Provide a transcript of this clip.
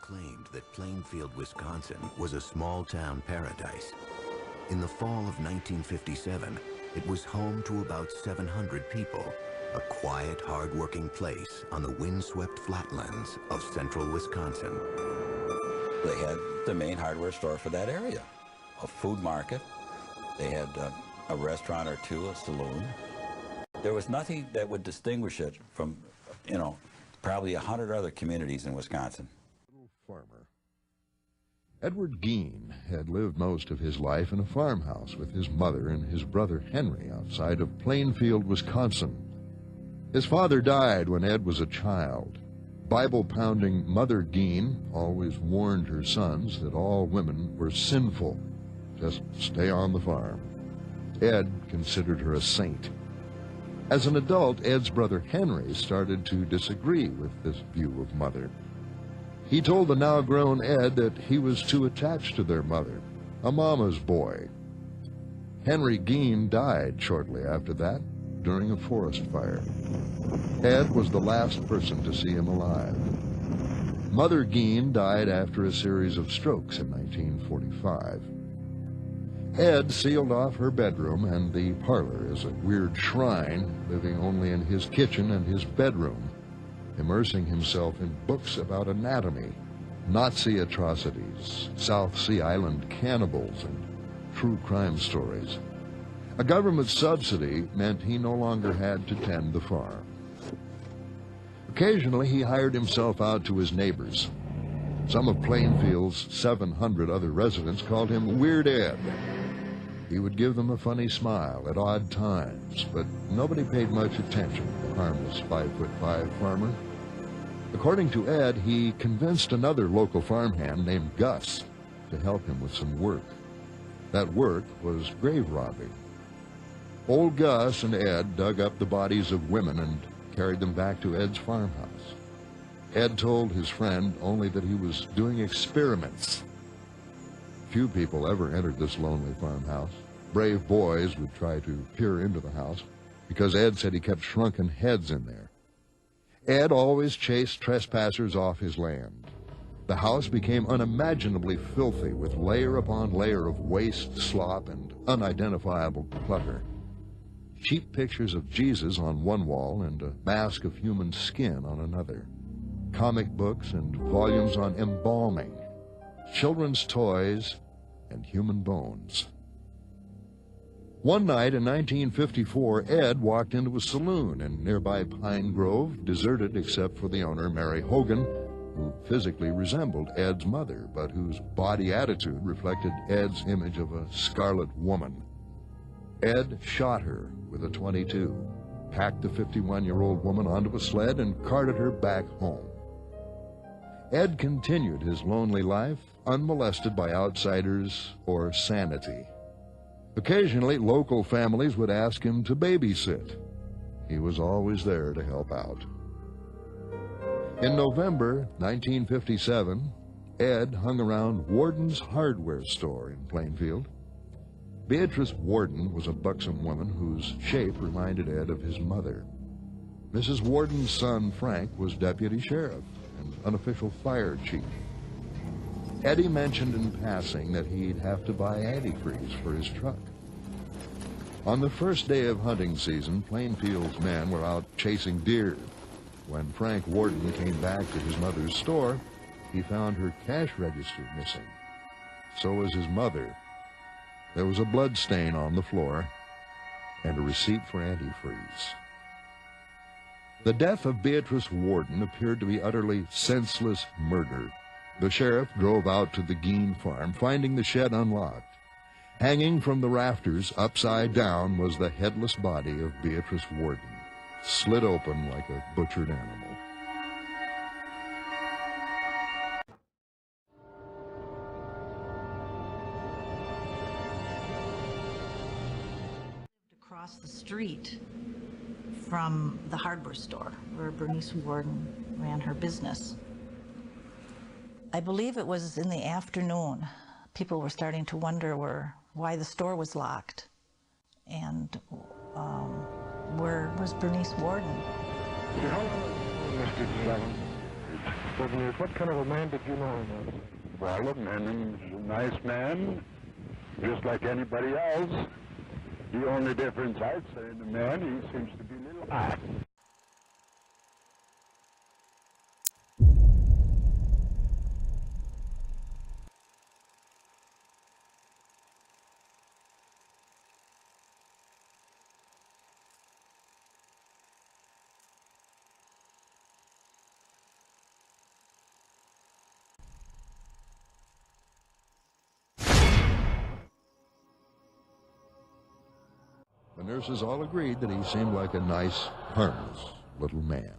claimed that Plainfield, Wisconsin was a small-town paradise. In the fall of 1957, it was home to about 700 people, a quiet, hard-working place on the windswept flatlands of central Wisconsin. They had the main hardware store for that area, a food market. They had a restaurant or two, a saloon. There was nothing that would distinguish it from, you know, probably 100 other communities in Wisconsin. Farmer. Edward Gein had lived most of his life in a farmhouse with his mother and his brother Henry outside of Plainfield, Wisconsin. His father died when Ed was a child. Bible-pounding Mother Gein always warned her sons that all women were sinful. Just stay on the farm. Ed considered her a saint. As an adult, Ed's brother Henry started to disagree with this view of Mother. He told the now-grown Ed that he was too attached to their mother, a mama's boy. Henry Gein died shortly after that during a forest fire. Ed was the last person to see him alive. Mother Gein died after a series of strokes in 1945. Ed sealed off her bedroom and the parlor as a weird shrine, living only in his kitchen and his bedroom, immersing himself in books about anatomy, Nazi atrocities, South Sea Island cannibals, and true crime stories. A government subsidy meant he no longer had to tend the farm. Occasionally, he hired himself out to his neighbors. Some of Plainfield's 700 other residents called him Weird Ed. He would give them a funny smile at odd times, but nobody paid much attention to the harmless 5'5" farmer. According to Ed, he convinced another local farmhand named Gus to help him with some work. That work was grave robbing. Old Gus and Ed dug up the bodies of women and carried them back to Ed's farmhouse. Ed told his friend only that he was doing experiments. Few people ever entered this lonely farmhouse. Brave boys would try to peer into the house because Ed said he kept shrunken heads in there. Ed always chased trespassers off his land. The house became unimaginably filthy with layer upon layer of waste, slop, and unidentifiable clutter. Cheap pictures of Jesus on one wall and a mask of human skin on another. Comic books and volumes on embalming. Children's toys, and human bones. One night in 1954, Ed walked into a saloon in nearby Pine Grove, deserted except for the owner, Mary Hogan, who physically resembled Ed's mother, but whose body attitude reflected Ed's image of a scarlet woman. Ed shot her with a .22, packed the 51-year-old woman onto a sled, and carted her back home. Ed continued his lonely life, unmolested by outsiders or sanity. Occasionally, local families would ask him to babysit. He was always there to help out. In November 1957, Ed hung around Warden's hardware store in Plainfield. Beatrice Warden was a buxom woman whose shape reminded Ed of his mother. Mrs. Warden's son, Frank, was deputy sheriff and unofficial fire chief. Eddie mentioned in passing that he'd have to buy antifreeze for his truck. On the first day of hunting season, Plainfield's men were out chasing deer. When Frank Warden came back to his mother's store, he found her cash register missing. So was his mother. There was a blood stain on the floor and a receipt for antifreeze. The death of Beatrice Warden appeared to be utterly senseless murder. The sheriff drove out to the Gein farm, finding the shed unlocked. Hanging from the rafters, upside down, was the headless body of Beatrice Warden, slit open like a butchered animal. Across the street from the hardware store where Bernice Warden ran her business. I believe it was in the afternoon. People were starting to wonder why the store was locked and where was Bernice Warden. 7 years. What kind of a man did you know him as? Well, look, man, he's a nice man, just like anybody else. The only difference I'd say in the man, he seems to be a little hot. The nurses all agreed that he seemed like a nice, harmless little man.